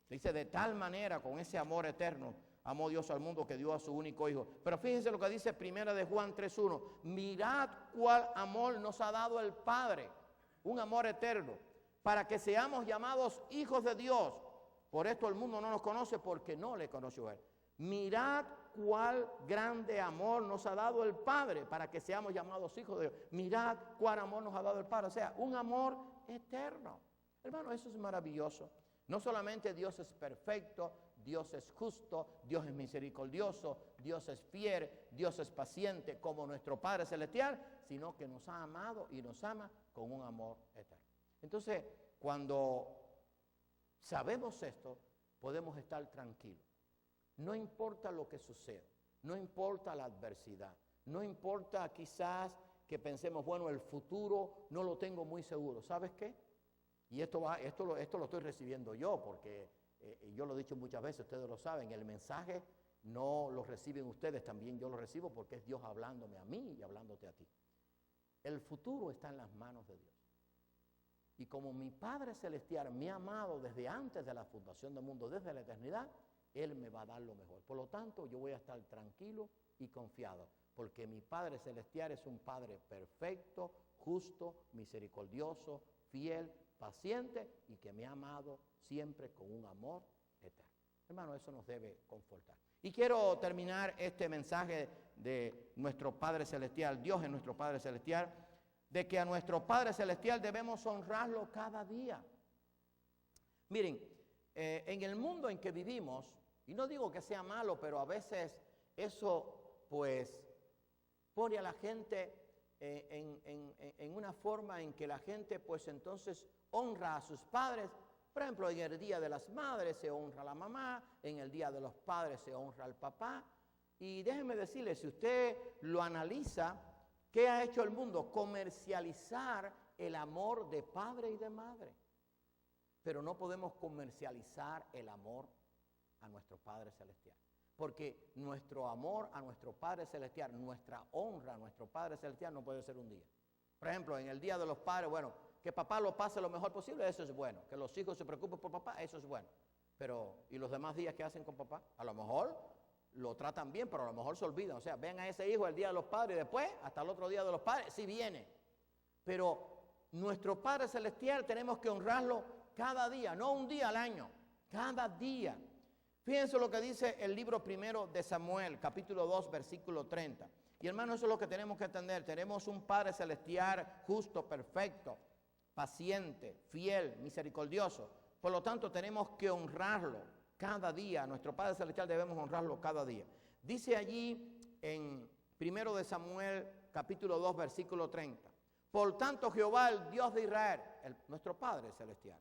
Dice, de tal manera, con ese amor eterno, amó Dios al mundo que dio a su único Hijo. Pero fíjense lo que dice primera de Juan 3:1. Mirad cuál amor nos ha dado el Padre, un amor eterno, para que seamos llamados hijos de Dios. Por esto el mundo no nos conoce porque no le conoció a Él. Mirad cuál grande amor nos ha dado el Padre para que seamos llamados hijos de Dios. Mirad cuál amor nos ha dado el Padre. O sea, un amor eterno. Hermano, eso es maravilloso. No solamente Dios es perfecto, Dios es justo, Dios es misericordioso, Dios es fiel, Dios es paciente como nuestro Padre Celestial, sino que nos ha amado y nos ama con un amor eterno. Entonces, cuando sabemos esto, podemos estar tranquilos. No importa lo que suceda, no importa la adversidad, no importa quizás que pensemos, bueno, el futuro no lo tengo muy seguro. ¿Sabes qué? Y esto lo estoy recibiendo yo, porque yo lo he dicho muchas veces, ustedes lo saben, el mensaje no lo reciben ustedes, también yo lo recibo porque es Dios hablándome a mí y hablándote a ti. El futuro está en las manos de Dios. Y como mi Padre Celestial me ha amado desde antes de la fundación del mundo, desde la eternidad, Él me va a dar lo mejor. Por lo tanto, yo voy a estar tranquilo y confiado, porque mi Padre Celestial es un Padre perfecto, justo, misericordioso, fiel, paciente y que me ha amado siempre con un amor eterno. Hermano, eso nos debe confortar. Y quiero terminar este mensaje de nuestro Padre Celestial, Dios es nuestro Padre Celestial, de que a nuestro Padre Celestial debemos honrarlo cada día. Miren, en el mundo en que vivimos, y no digo que sea malo, pero a veces eso pues pone a la gente en una forma en que la gente pues entonces honra a sus padres. Por ejemplo, en el Día de las Madres se honra a la mamá, en el Día de los Padres se honra al papá. Y déjenme decirle, si usted lo analiza, ¿qué ha hecho el mundo? Comercializar el amor de padre y de madre. Pero no podemos comercializar el amor a nuestro Padre Celestial. Porque nuestro amor a nuestro Padre Celestial, nuestra honra a nuestro Padre Celestial no puede ser un día. Por ejemplo, en el Día de los Padres, bueno, que papá lo pase lo mejor posible, eso es bueno. Que los hijos se preocupen por papá, eso es bueno. Pero, ¿y los demás días qué hacen con papá? A lo mejor lo tratan bien, pero a lo mejor se olvidan. O sea, ven a ese hijo el Día de los Padres y después, hasta el otro Día de los Padres, sí viene. Pero nuestro Padre Celestial tenemos que honrarlo cada día, no un día al año, cada día. Fíjense lo que dice el libro primero de Samuel, capítulo 2, versículo 30. Y hermano, eso es lo que tenemos que entender. Tenemos un Padre Celestial justo, perfecto, paciente, fiel, misericordioso. Por lo tanto, tenemos que honrarlo cada día. Nuestro Padre Celestial debemos honrarlo cada día. Dice allí en primero de Samuel, capítulo 2, versículo 30. Por tanto, Jehová, el Dios de Israel, nuestro Padre Celestial,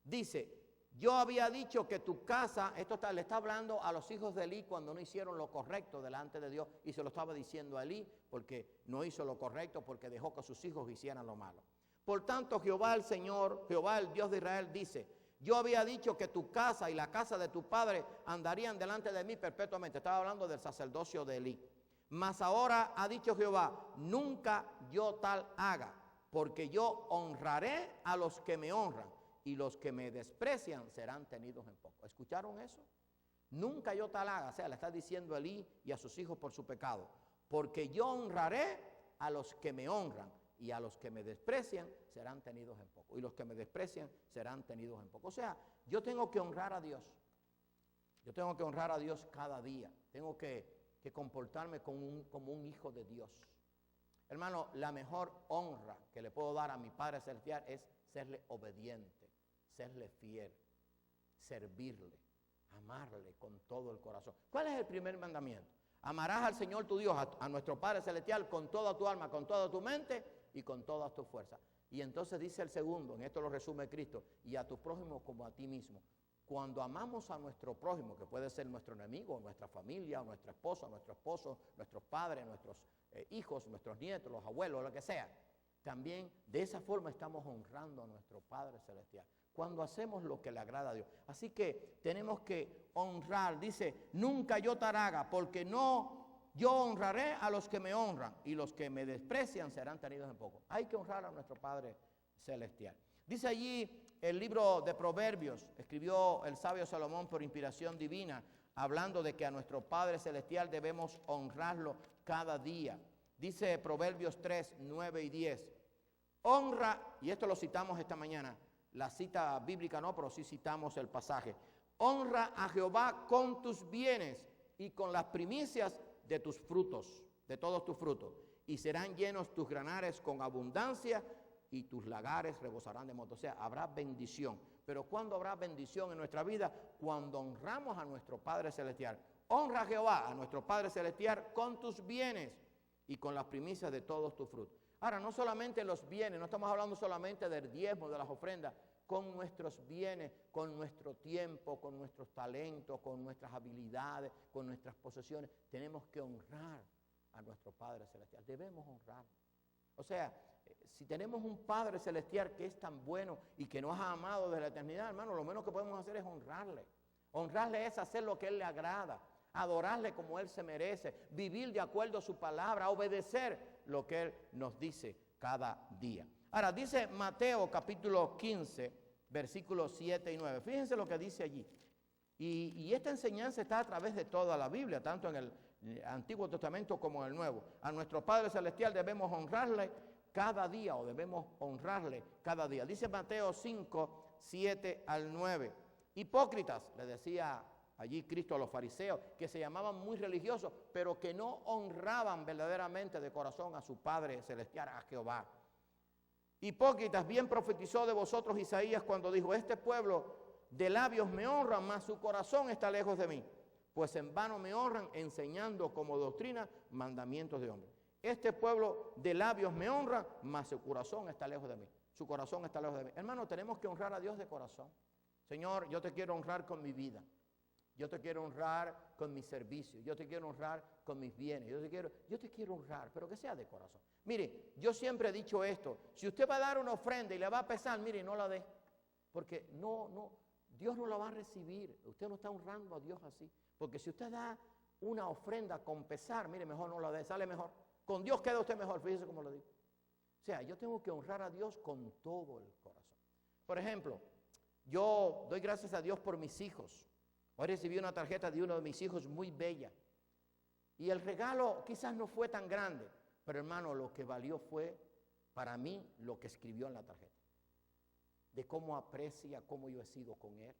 dice: yo había dicho que tu casa, le está hablando a los hijos de Elí cuando no hicieron lo correcto delante de Dios, y se lo estaba diciendo a Elí porque no hizo lo correcto, porque dejó que sus hijos hicieran lo malo. Por tanto, Jehová el Señor, Jehová el Dios de Israel dice: yo había dicho que tu casa y la casa de tu padre andarían delante de mí perpetuamente. Estaba hablando del sacerdocio de Elí. Mas ahora ha dicho Jehová: nunca yo tal haga, porque yo honraré a los que me honran, y los que me desprecian serán tenidos en poco. ¿Escucharon eso? Nunca yo tal haga. O sea, le está diciendo a Elí y a sus hijos por su pecado. Porque yo honraré a los que me honran, y a los que me desprecian serán tenidos en poco. Y los que me desprecian serán tenidos en poco. O sea, yo tengo que honrar a Dios. Yo tengo que honrar a Dios cada día. Tengo que comportarme como un hijo de Dios. Hermano, la mejor honra que le puedo dar a mi Padre Celestial es serle obediente, serle fiel, servirle, amarle con todo el corazón. ¿Cuál es el primer mandamiento? Amarás al Señor tu Dios, a nuestro Padre Celestial, con toda tu alma, con toda tu mente y con todas tus fuerzas. Y entonces dice el segundo, en esto lo resume Cristo: y a tu prójimo como a ti mismo. Cuando amamos a nuestro prójimo, que puede ser nuestro enemigo, nuestra familia, nuestra esposa, nuestro esposo, nuestros padres, nuestros hijos, nuestros nietos, los abuelos, lo que sea, también de esa forma estamos honrando a nuestro Padre Celestial, cuando hacemos lo que le agrada a Dios. Así que tenemos que honrar. Dice: nunca yo te haga, porque no, yo honraré a los que me honran, y los que me desprecian serán tenidos en poco. Hay que honrar a nuestro Padre Celestial. Dice allí el libro de Proverbios, escribió el sabio Salomón por inspiración divina, hablando de que a nuestro Padre Celestial debemos honrarlo cada día. Dice Proverbios 3, 9 y 10. Honra, y esto lo citamos esta mañana, la cita bíblica no, pero sí citamos el pasaje. Honra a Jehová con tus bienes y con las primicias de tus frutos, de todos tus frutos, y serán llenos tus granares con abundancia, y tus lagares rebosarán de mosto. O sea, habrá bendición. Pero ¿cuándo habrá bendición en nuestra vida? Cuando honramos a nuestro Padre Celestial. Honra a Jehová, a nuestro Padre Celestial, con tus bienes y con las primicias de todos tus frutos. Ahora, no solamente los bienes, no estamos hablando solamente del diezmo, de las ofrendas, con nuestros bienes, con nuestro tiempo, con nuestros talentos, con nuestras habilidades, con nuestras posesiones. Tenemos que honrar a nuestro Padre Celestial. Debemos honrarlo. O sea, si tenemos un Padre Celestial que es tan bueno y que nos ha amado desde la eternidad, hermano, lo menos que podemos hacer es honrarle. Honrarle es hacer lo que Él le agrada, adorarle como Él se merece, vivir de acuerdo a su palabra, obedecer lo que Él nos dice cada día. Ahora, dice Mateo capítulo 15, versículos 7 y 9. Fíjense lo que dice allí. Y esta enseñanza está a través de toda la Biblia, tanto en el Antiguo Testamento como en el Nuevo. A nuestro Padre Celestial debemos honrarle cada día, o debemos honrarle cada día. Dice Mateo 5, 7 al 9. Hipócritas, le decía allí Cristo a los fariseos, que se llamaban muy religiosos, pero que no honraban verdaderamente de corazón a su Padre Celestial, a Jehová. Hipócritas, bien profetizó de vosotros Isaías cuando dijo: este pueblo de labios me honran, mas su corazón está lejos de mí, pues en vano me honran, enseñando como doctrina mandamientos de hombres. Este pueblo de labios me honra, mas su corazón está lejos de mí. Su corazón está lejos de mí. Hermano, tenemos que honrar a Dios de corazón. Señor, yo te quiero honrar con mi vida. Yo te quiero honrar con mi servicio. Yo te quiero honrar con mis bienes. Yo te quiero honrar, pero que sea de corazón. Mire, yo siempre he dicho esto. Si usted va a dar una ofrenda y le va a pesar, mire, no la dé. Porque Dios no la va a recibir. Usted no está honrando a Dios así. Porque si usted da una ofrenda con pesar, mire, mejor no la dé, sale mejor. Con Dios queda usted mejor, fíjese cómo lo digo. O sea, yo tengo que honrar a Dios con todo el corazón. Por ejemplo, yo doy gracias a Dios por mis hijos. Hoy recibí una tarjeta de uno de mis hijos muy bella. Y el regalo quizás no fue tan grande, pero hermano, lo que valió fue para mí lo que escribió en la tarjeta. De cómo aprecia, cómo yo he sido con él.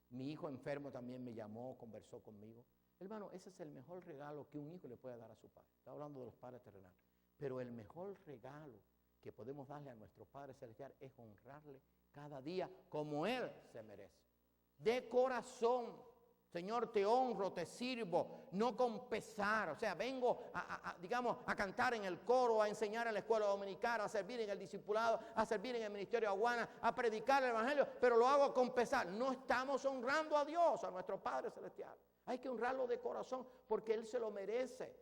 Mi hijo enfermo también me llamó, conversó conmigo. Hermano, ese es el mejor regalo que un hijo le puede dar a su padre. Está hablando de los padres terrenales. Pero el mejor regalo que podemos darle a nuestro Padre Celestial es honrarle cada día como Él se merece. De corazón. Señor, te honro, te sirvo, no con pesar. O sea, vengo a cantar en el coro, a enseñar en la escuela dominical, a servir en el discipulado, a servir en el ministerio de Aguana, a predicar el evangelio, pero lo hago con pesar. No estamos honrando a Dios, a nuestro Padre Celestial. Hay que honrarlo de corazón porque Él se lo merece.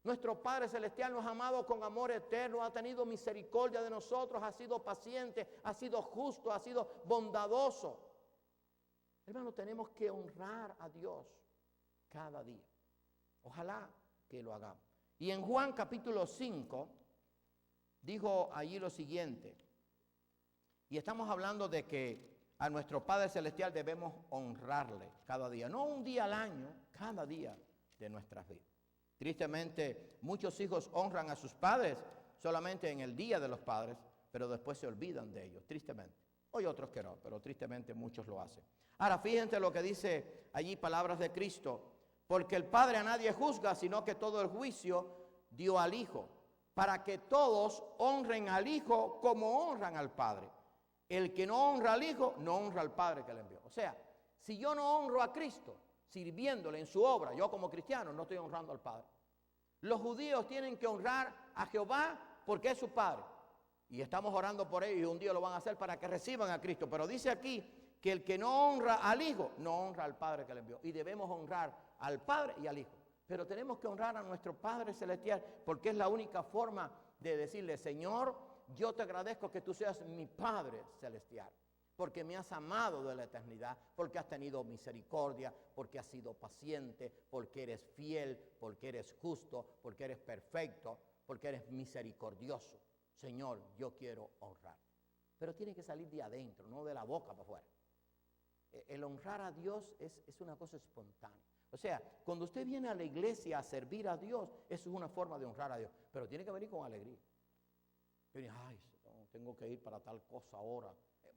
Nuestro Padre Celestial nos ha amado con amor eterno, ha tenido misericordia de nosotros, ha sido paciente, ha sido justo, ha sido bondadoso. Hermano, tenemos que honrar a Dios cada día. Ojalá que lo hagamos. Y en Juan capítulo 5, dijo allí lo siguiente. Y estamos hablando de que a nuestro Padre Celestial debemos honrarle cada día. No un día al año, cada día de nuestras vidas. Tristemente, muchos hijos honran a sus padres solamente en el día de los padres, pero después se olvidan de ellos, tristemente. Hoy otros que no, pero tristemente muchos lo hacen. Ahora, fíjense lo que dice allí palabras de Cristo. Porque el Padre a nadie juzga, sino que todo el juicio dio al Hijo, para que todos honren al Hijo como honran al Padre. El que no honra al Hijo, no honra al Padre que le envió. O sea, si yo no honro a Cristo, sirviéndole en su obra, yo como cristiano no estoy honrando al Padre. Los judíos tienen que honrar a Jehová porque es su Padre. Y estamos orando por ellos y un día lo van a hacer para que reciban a Cristo. Pero dice aquí que el que no honra al Hijo, no honra al Padre que le envió. Y debemos honrar al Padre y al Hijo. Pero tenemos que honrar a nuestro Padre Celestial porque es la única forma de decirle: Señor, yo te agradezco que tú seas mi Padre Celestial. Porque me has amado de la eternidad, porque has tenido misericordia, porque has sido paciente, porque eres fiel, porque eres justo, porque eres perfecto, porque eres misericordioso. Señor, yo quiero honrar. Pero tiene que salir de adentro, no de la boca para afuera. El honrar a Dios es una cosa espontánea. O sea, cuando usted viene a la iglesia a servir a Dios, eso es una forma de honrar a Dios. Pero tiene que venir con alegría. Y dice: ay, no, tengo que ir para tal cosa ahora.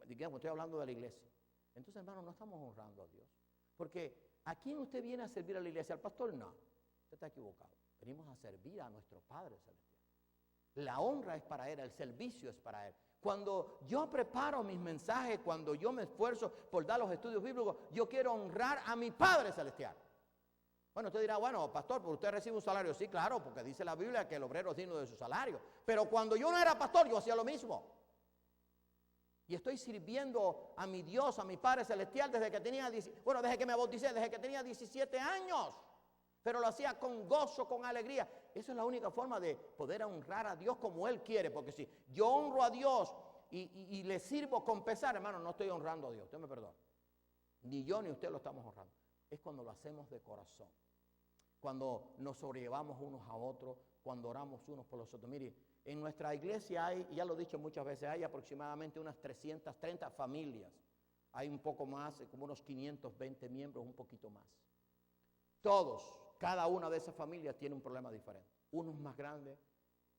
Digamos, estoy hablando de la iglesia. Entonces, hermano, no estamos honrando a Dios. Porque ¿a quién usted viene a servir a la iglesia? ¿Al pastor? No, usted está equivocado. Venimos a servir a nuestro Padre Celestial. La honra es para Él, el servicio es para Él. Cuando yo preparo mis mensajes, cuando yo me esfuerzo por dar los estudios bíblicos, yo quiero honrar a mi Padre Celestial. Bueno, usted dirá: bueno, pastor, ¿pero usted recibe un salario? Sí, claro, porque dice la Biblia que el obrero es digno de su salario. Pero cuando yo no era pastor, yo hacía lo mismo. Y estoy sirviendo a mi Dios, a mi Padre Celestial desde que desde que me bauticé, desde que tenía 17 años. Pero lo hacía con gozo, con alegría. Esa es la única forma de poder honrar a Dios como Él quiere, porque si yo honro a Dios y le sirvo con pesar, hermano, no estoy honrando a Dios, usted me perdona. Ni yo ni usted lo estamos honrando. Es cuando lo hacemos de corazón, cuando nos sobrellevamos unos a otros, cuando oramos unos por los otros. Mire, en nuestra iglesia hay, ya lo he dicho muchas veces, hay aproximadamente unas 330 familias. Hay un poco más, como unos 520 miembros, un poquito más. Todos, cada una de esas familias tiene un problema diferente. Unos más grandes,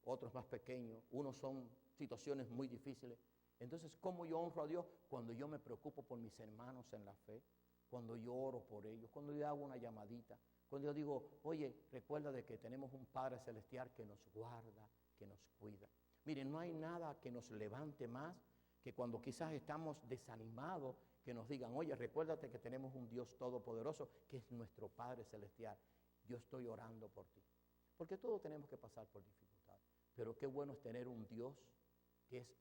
otros más pequeños, unos son situaciones muy difíciles. Entonces, ¿cómo yo honro a Dios? Cuando yo me preocupo por mis hermanos en la fe, cuando yo oro por ellos, cuando yo hago una llamadita, cuando yo digo, oye, recuerda de que tenemos un Padre Celestial que nos guarda, que nos cuida. Miren, no hay nada que nos levante más que cuando quizás estamos desanimados, que nos digan, oye, recuérdate que tenemos un Dios todopoderoso, que es nuestro Padre Celestial. Yo estoy orando por ti. Porque todos tenemos que pasar por dificultades. Pero qué bueno es tener un Dios que es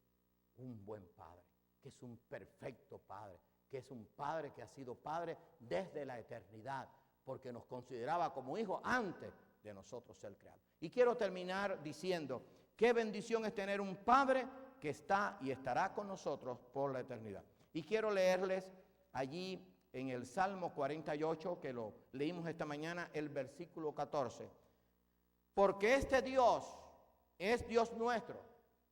un buen Padre, que es un perfecto Padre, que es un Padre que ha sido Padre desde la eternidad, porque nos consideraba como hijos antes de nosotros ser creados. Y quiero terminar diciendo, qué bendición es tener un Padre que está y estará con nosotros por la eternidad. Y quiero leerles allí en el Salmo 48, que lo leímos esta mañana, el versículo 14. Porque este Dios es Dios nuestro,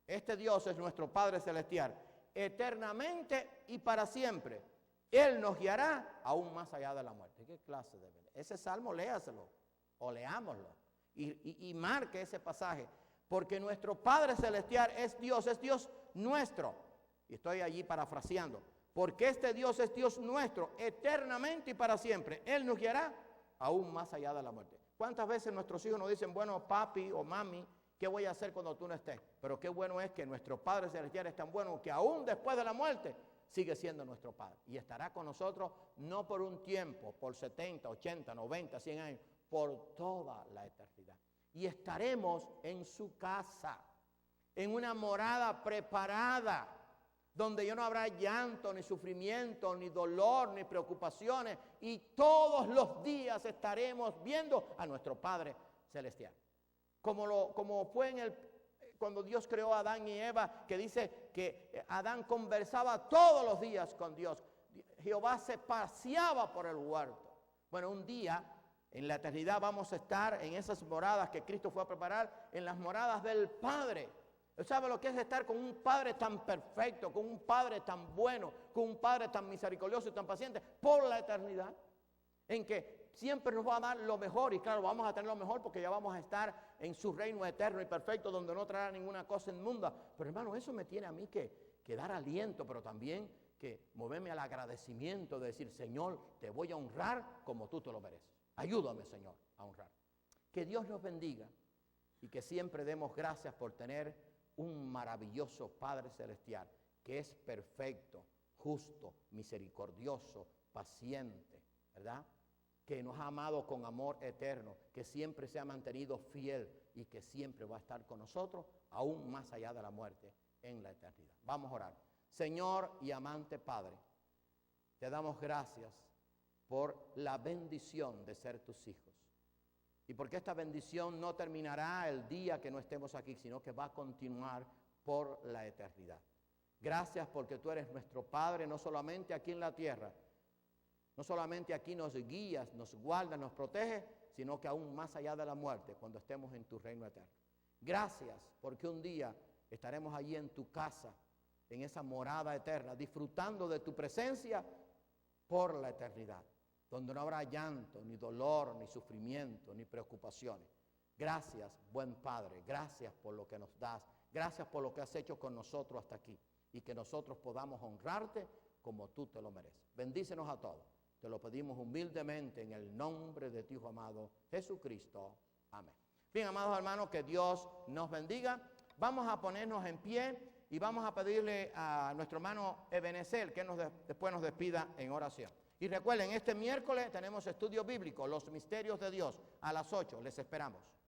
este Dios es nuestro Padre Celestial, eternamente y para siempre. Él nos guiará aún más allá de la muerte. ¿Qué clase de verdad? Ese salmo léaselo o leámoslo y marque ese pasaje. Porque nuestro Padre Celestial es Dios nuestro. Y estoy allí parafraseando. Porque este Dios es Dios nuestro, eternamente y para siempre. Él nos guiará aún más allá de la muerte. ¿Cuántas veces nuestros hijos nos dicen, bueno, papi o mami, ¿qué voy a hacer cuando tú no estés? Pero qué bueno es que nuestro Padre Celestial es tan bueno que aún después de la muerte sigue siendo nuestro Padre. Y estará con nosotros no por un tiempo, por 70, 80, 90, 100 años, por toda la eternidad. Y estaremos en su casa, en una morada preparada, donde ya no habrá llanto, ni sufrimiento, ni dolor, ni preocupaciones, y todos los días estaremos viendo a nuestro Padre Celestial. Como fue cuando Dios creó a Adán y Eva, que dice que Adán conversaba todos los días con Dios. Jehová se paseaba por el huerto. Bueno, un día en la eternidad vamos a estar en esas moradas que Cristo fue a preparar, en las moradas del Padre. ¿Sabe lo que es estar con un Padre tan perfecto, con un Padre tan bueno, con un Padre tan misericordioso y tan paciente por la eternidad? En que siempre nos va a dar lo mejor, y claro, vamos a tener lo mejor porque ya vamos a estar en su reino eterno y perfecto, donde no traerá ninguna cosa inmunda. Pero hermano, eso me tiene a mí que dar aliento, pero también que moverme al agradecimiento de decir, Señor, te voy a honrar como tú te lo mereces. Ayúdame, Señor, a honrar. Que Dios nos bendiga y que siempre demos gracias por tener un maravilloso Padre Celestial que es perfecto, justo, misericordioso, paciente, ¿verdad? Que nos ha amado con amor eterno, que siempre se ha mantenido fiel y que siempre va a estar con nosotros, aún más allá de la muerte, en la eternidad. Vamos a orar. Señor y amante Padre, te damos gracias por la bendición de ser tus hijos. Y porque esta bendición no terminará el día que no estemos aquí, sino que va a continuar por la eternidad. Gracias porque tú eres nuestro Padre, no solamente aquí en la tierra, no solamente aquí nos guías, nos guardas, nos proteges, sino que aún más allá de la muerte, cuando estemos en tu reino eterno. Gracias porque un día estaremos allí en tu casa, en esa morada eterna, disfrutando de tu presencia por la eternidad, donde no habrá llanto, ni dolor, ni sufrimiento, ni preocupaciones. Gracias, buen Padre, gracias por lo que nos das, gracias por lo que has hecho con nosotros hasta aquí, y que nosotros podamos honrarte como tú te lo mereces. Bendícenos a todos. Te lo pedimos humildemente en el nombre de tu Hijo amado, Jesucristo. Amén. Bien, amados hermanos, que Dios nos bendiga. Vamos a ponernos en pie y vamos a pedirle a nuestro hermano Ebenezer que después nos despida en oración. Y recuerden, este miércoles tenemos estudio bíblico, los misterios de Dios, a las 8. Les esperamos.